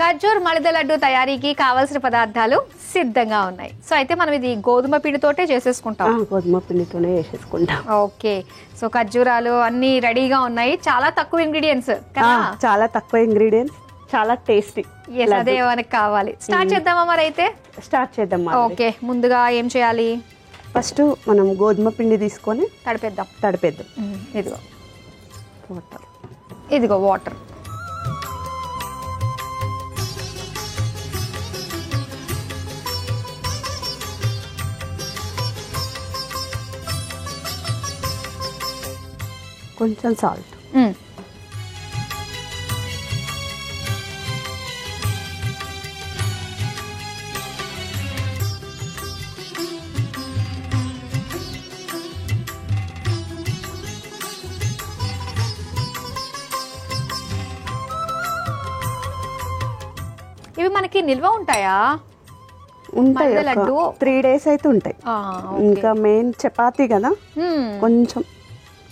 ఖర్జూర్ మలిద లడ్డు తయారీకి కావాల్సిన పదార్థాలు సిద్ధంగా ఉన్నాయి. సో అయితే మనం ఇది గోధుమ పిండితోటే చేసేసుకుంటాం. గోధుమ పిండితోనే చేసేసుకుంటాం. ఓకే, సో ఖర్జూరాలు అన్ని రెడీగా ఉన్నాయి. చాలా తక్కువ ఇంగ్రీడియంట్స్ కదా? చాలా తక్కువ ఇంగ్రీడియంట్స్, చాలా టేస్టీ. అదే మనకి కావాలి. స్టార్ట్ చేద్దామా? మరి అయితే స్టార్ట్ చేద్దాం. ఓకే, ముందుగా ఏం చేయాలి? ఫస్ట్ మనం గోధుమ పిండి తీసుకొని తడిపేద్దాం. ఇదిగో వాటర్, ఇదిగో వాటర్. కొంచెం సాల్ట్. ఇవి మనకి నిల్వ ఉంటాయా? ఉంటాయి, 3 days అయితే ఉంటాయి. ఇంకా మెయిన్ చపాతీ కదా, కొంచెం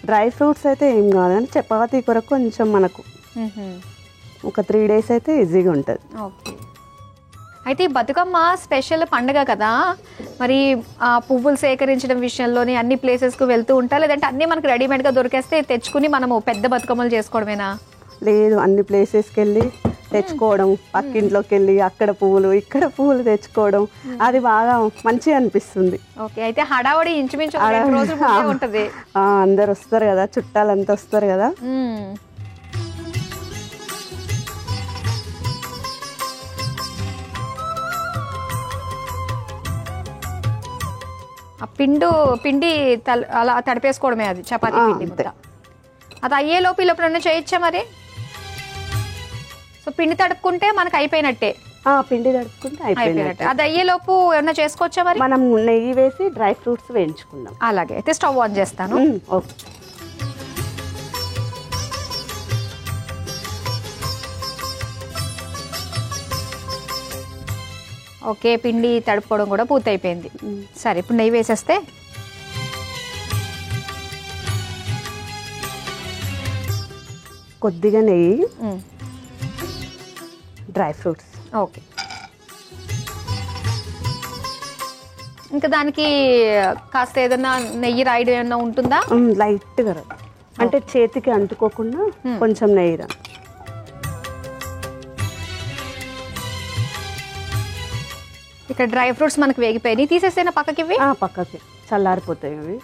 డ్రై ఫ్రూట్స్ అయితే ఏం కాదు, కానీ చపాతీ కొరకు కొంచెం మనకు ఒక 3 days అయితే ఈజీగా ఉంటుంది. ఓకే, అయితే ఈ బతుకమ్మ స్పెషల్ పండుగ కదా, మరి ఆ పువ్వులు సేకరించడం విషయంలోని అన్ని ప్లేసెస్కు వెళ్తూ ఉంటా, లేదంటే అన్నీ మనకు రెడీమేడ్గా దొరికేస్తే తెచ్చుకుని మనము పెద్ద బతుకమ్మలు చేసుకోవడమేనా? లేదు, అన్ని ప్లేసెస్కి వెళ్ళి తెచ్చుకోవడం, పక్కింట్లోకి వెళ్ళి అక్కడ పువ్వులు ఇక్కడ పువ్వులు తెచ్చుకోవడం, అది బాగా మంచిగా అనిపిస్తుంది. ఓకే, అయితే హడావడి ఇంచుమించు 2 రోజులు ఉంటుంది. అందరు వస్తారు కదా, చుట్టాలంతా వస్తారు కదా. ఆ పిండి అలా తడిపేసుకోవడమే, అది చపాతీ పిండి. అది అయ్యేలోపు ఎప్పుడన్నా చేయొచ్చా మరి? సో పిండి తడుపుకుంటే మనకు అయిపోయినట్టే. పిండి తడుపుకుంటే అయిపోయినట్టే. అది అయ్యేలోపు ఏమన్నా చేసుకోవచ్చా మరి? మనం నెయ్యి వేసి డ్రై ఫ్రూట్స్ వేయించుకుందాం. అలాగే, అయితే స్టవ్ ఆన్ చేస్తాను. ఓకే, ఓకే, పిండి తడుపుకోవడం కూడా పూర్తయిపోయింది. సరే, ఇప్పుడు నెయ్యి వేసేస్తే కొద్దిగా నెయ్యి, డ్రై ఫ్రూట్స్. ఓకే, ఇంకా దానికి కాస్త ఏదన్నా నెయ్యి రాయడం ఏమన్నా ఉంటుందా? లైట్గా, అంటే చేతికి అంటుకోకుండా కొంచెం నెయ్యి రా. ఇక్కడ డ్రై ఫ్రూట్స్ మనకు వేగిపోయి తీసేసేనా పక్కకి? పక్కకి చల్లారిపోతాయి అవి.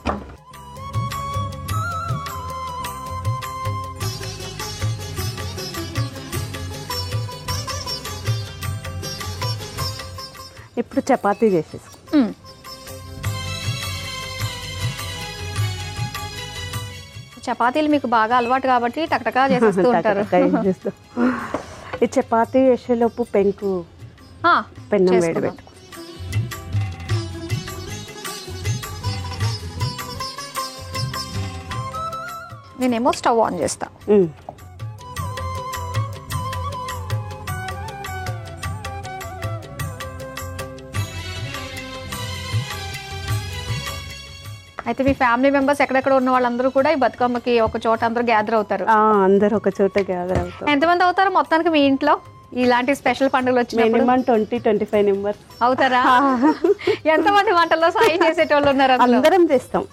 ఇప్పుడు చపాతీ చేసేసుకో. చపాతీలు మీకు బాగా అలవాటు కాబట్టి టక్టకా చేసేస్తూ ఉంటారు. ఈ చపాతీ చేసేలోపు పెన్నం వేడి పెట్టు. నేనేమో స్టవ్ ఆన్ చేస్తా. అయితే మీ ఫ్యామిలీ మెంబర్స్ ఎక్కడెక్కడ ఉన్న వాళ్ళందరూ కూడా ఈ బతుకమ్మకి ఒక చోట అందరూ గ్యాదర్ అవుతారు? అందరూ ఒక చోట గ్యాదర్ అవుతారు. ఎంతమంది అవుతారు మొత్తానికి మీ ఇంట్లో ఇలాంటి స్పెషల్ పండుగలు వచ్చినప్పుడు? 20-25 మెంబర్స్ అవుతారా? ఎంతమంది వంటల్లో సాయం చేసేటోళ్ళు ఉన్నారు? అందరం చేస్తాం.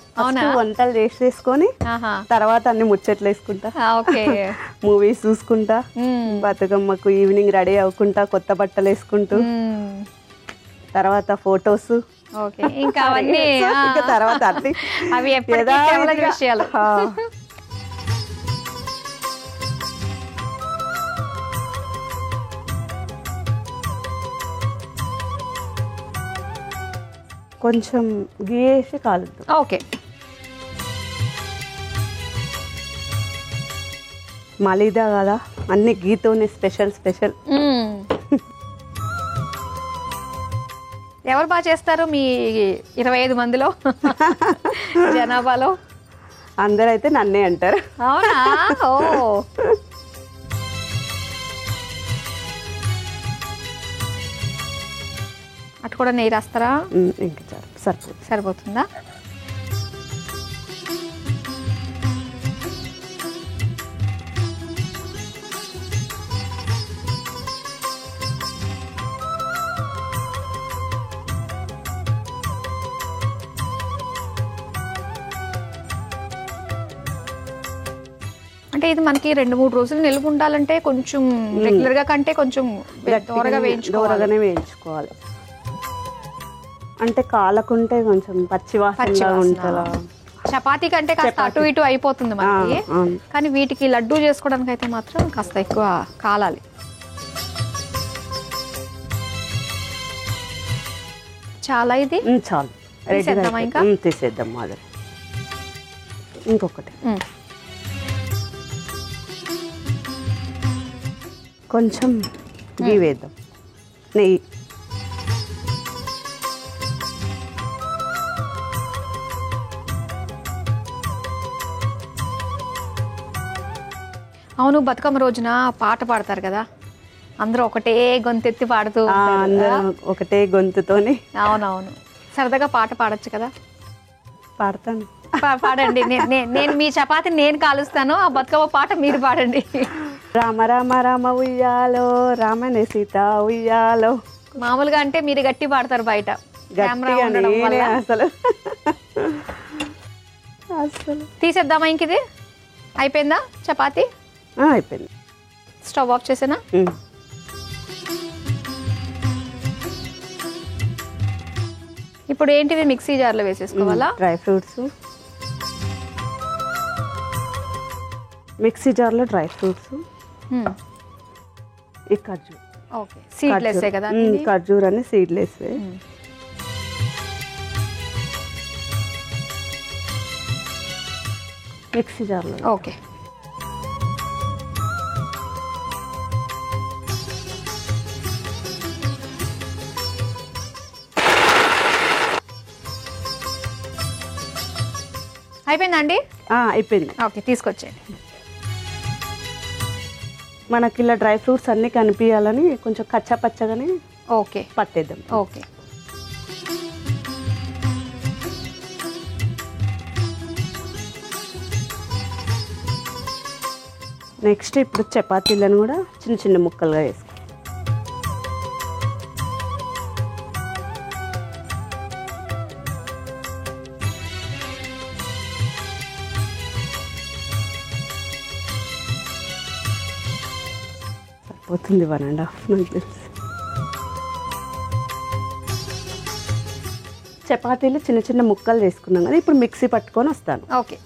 వంటలు చేసేసుకొని తర్వాత అన్ని ముచ్చట్లు వేసుకుంటా, మూవీస్ చూసుకుంటా, బతుకమ్మకు ఈవినింగ్ రెడీ అవ్వకుంటా, కొత్త బట్టలు వేసుకుంటూ, తర్వాత ఫొటోస్. ఇంకా అవన్నీ తర్వాత అవి విషయాలు. కొంచెం గీ వేసి కాలుద్దాం. ఓకే, మలిదా కదా, అన్ని గీతోనే స్పెషల్. ఎవరు బాగా చేస్తారు మీ 25 మందిలో జనాభాలో? అందరైతే నన్నే అంటారు. అవునా? ఓ, అటు కూడా నెయ్యి రాస్తారా? ఇంకా సరిపోతుందా? అంటే ఇది మనకి 2-3 రోజులు నిల్వ ఉండాలంటే కొంచెం రెగ్యులర్ గా కంటే కొంచెం దూరగా వేయించుకోవాలి. అంటే కాలకుంటే కొంచెం పచ్చివాసనగా ఉంటుందా. చపాతీ కంటే కాస్త అటు ఇటు అయిపోతుంది మనకి, కానీ వీటికి లడ్డూ చేసుకోవడానికి అయితే మాత్రం కాస్త ఎక్కువ కాలాలి. చాలా ఇది చాలు, ఇంకా తీసేద్దాం మాదిరి. ఇంకొకటి కొంచెం గీ వేద్దాం, నెయ్యి. అవును, బతుకమ్మ రోజున పాట పాడతారు కదా, అందరూ ఒకటే గొంతెత్తి పాడుతూ ఒకటే గొంతుతోని. అవునవును, సరదాగా పాట పాడొచ్చు కదా. పాడతాను, పాడండి. నేను మీ చపాతి నేను కాలుస్తాను, ఆ బతుకమ్మ పాట మీరు పాడండి. రామ రామ రామ ఉయ్యాలో, రామనే సీత ఉయ్యాలో. మామూలుగా అంటే మీరు గట్టి పాడతారు బయట, అసలు తీసేద్దామా? ఇంక ఇది అయిపోయిందా చపాతి? అయిపోయింది. స్టవ్ ఆఫ్ చేసేనా? ఇప్పుడు ఏంటిది మిక్సీ జార్లో వేసేసుకోవాలా? డ్రై ఫ్రూట్స్ మిక్సీ జార్లో, డ్రై ఫ్రూట్స్, ఈ ఖర్జూర్. ఓకే, సీడ్లెస్ కదా? ఖర్జూర్ అని సీడ్లెస్. మిక్సీ జార్లో. ఓకే, అయిపోయిందా అండి? అయిపోయింది. ఓకే, తీసుకొచ్చేయండి. మనకి ఇలా డ్రై ఫ్రూట్స్ అన్నీ కనిపించాలని కొంచెం కచ్చా పచ్చగానే ఓకే పట్టేద్దాం. ఓకే, నెక్స్ట్ ఇప్పుడు చపాతీలను కూడా చిన్న చిన్న ముక్కలుగా వేసుకో. సరిపోతుంది 1.5 నాకు. చపాతీలు చిన్న చిన్న ముక్కలు చేసుకున్నాం కదా, ఇప్పుడు మిక్సీ పట్టుకొని వస్తాను. ఓకే,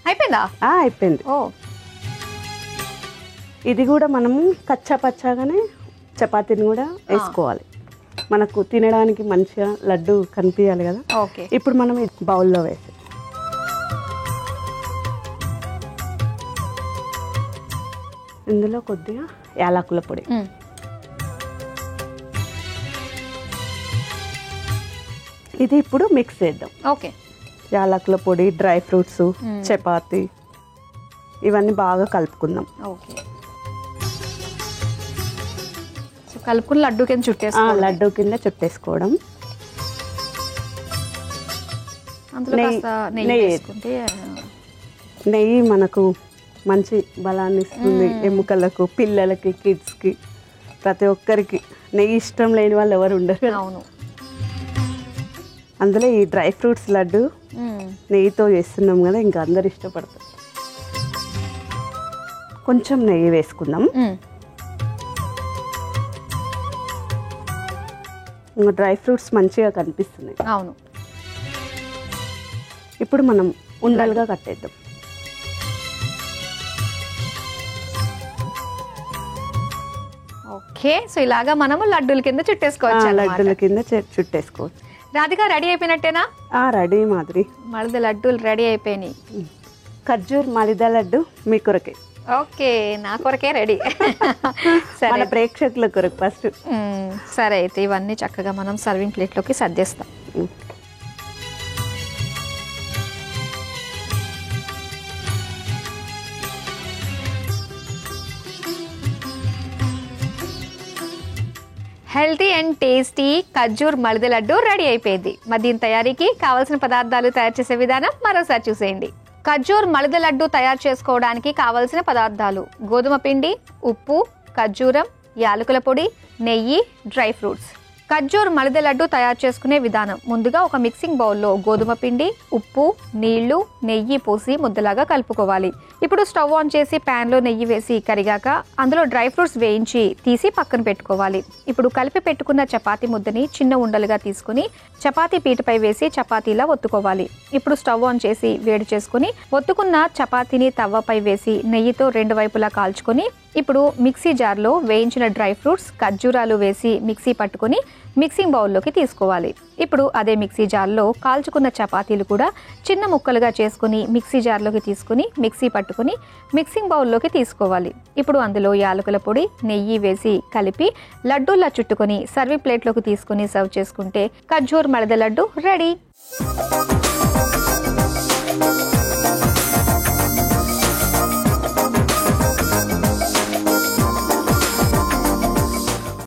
అయిపోయిందా? అయిపోయింది. ఇది కూడా మనము కచ్చా పచ్చాగానే చపాతీని కూడా వేసుకోవాలి, మనకు తినడానికి మంచిగా లడ్డు కనిపించాలి కదా. ఓకే, ఇప్పుడు మనం బౌల్లో వేసి ఇందులో కొద్దిగా యాలకుల పొడి, ఇది ఇప్పుడు మిక్స్ చేద్దాం. ఓకే, యాలకుల పొడి, డ్రై ఫ్రూట్స్, చపాతీ ఇవన్నీ బాగా కలుపుకుందాం. ఓకే, కలుపుకుని లడ్డు కింద చుట్టేసుకోవడం. లడ్డు కింద చుట్టేసుకోవడం. నెయ్యి మనకు మంచి బలాన్ని ఇస్తుంది, ఎముకలకు, పిల్లలకి, కిడ్స్కి, ప్రతి ఒక్కరికి. నెయ్యి ఇష్టం లేని వాళ్ళు ఎవరు ఉండరు. అవును, అందులో ఈ డ్రై ఫ్రూట్స్ లడ్డు నెయ్యితో చేస్తున్నాం కదా, ఇంకా అందరు ఇష్టపడతారు. కొంచెం నెయ్యి వేసుకుందాం. డ్రై ఫ్రూట్స్ మంచిగా కనిపిస్తున్నాయి. అవును, ఇప్పుడు మనం ఉండలుగా కట్టేద్దాం. ఓకే, సో ఇలాగా మనము లడ్డూల కింద చుట్టేసుకోవచ్చు. లడ్డూల కింద చుట్టేసుకోవచ్చు. రాధిక, రెడీ అయిపోయినట్టేనా? రెడీ మాదిరి. మళ్ళీ లడ్డూలు రెడీ అయిపోయినాయి. ఖర్జూర్ మలిదా లడ్డు మీ కొరకే. ఓకే, నా కొరకే రెడీ. సరే, ప్రేక్షకుల కొరకు ఫస్ట్. సరే, అయితే ఇవన్నీ చక్కగా మనం సర్వింగ్ ప్లేట్లోకి సర్దేస్తాం. హెల్తీ అండ్ టేస్టీ ఖర్జూర్ మలిద లడ్డు రెడీ అయిపోయింది. మరి దీని తయారీకి కావాల్సిన పదార్థాలు తయారు చేసే విధానం మరోసారి చూసేయండి. ఖర్జూర్ మలిద లడ్డు తయారు చేసుకోవడానికి కావలసిన పదార్థాలు: గోధుమ పిండి, ఉప్పు, ఖర్జూరం, యాలకుల పొడి, నెయ్యి, డ్రై ఫ్రూట్స్. ఖర్జూర్ మలిద లడ్డు తయారు చేసుకునే విధానం: ముందుగా ఒక మిక్సింగ్ బౌల్లో గోధుమ పిండి, ఉప్పు, నీళ్లు, నెయ్యి పోసి ముద్దలాగా కలుపుకోవాలి. ఇప్పుడు స్టవ్ ఆన్ చేసి ప్యాన్ లో నెయ్యి వేసి కరిగాక అందులో డ్రై ఫ్రూట్స్ వేయించి తీసి పక్కన పెట్టుకోవాలి. ఇప్పుడు కలిపి పెట్టుకున్న చపాతీ ముద్దని చిన్న ఉండలుగా తీసుకుని చపాతీ పీటపై వేసి చపాతీలా ఒత్తుకోవాలి. ఇప్పుడు స్టవ్ ఆన్ చేసి వేడి చేసుకుని ఒత్తుకున్న చపాతీని తవ్వపై వేసి నెయ్యితో 2 వైపులా కాల్చుకొని ఇప్పుడు మిక్సీ జార్లో వేయించిన డ్రై ఫ్రూట్స్, ఖర్జూరాలు వేసి మిక్సీ పట్టుకొని మిక్సింగ్ బౌల్లోకి తీసుకోవాలి. ఇప్పుడు అదే మిక్సీ జార్లో కాల్చుకున్న చపాతీలు కూడా చిన్న ముక్కలుగా చేసుకుని మిక్సీ జార్లోకి తీసుకుని మిక్సీ పట్టుకుని మిక్సింగ్ బౌల్లోకి తీసుకోవాలి. ఇప్పుడు అందులో యాలకుల పొడి, నెయ్యి వేసి కలిపి లడ్డూలా చుట్టుకొని సర్వింగ్ ప్లేట్లోకి తీసుకుని సర్వ్ చేసుకుంటే ఖర్జూర్ మలిద లడ్డు రెడీ.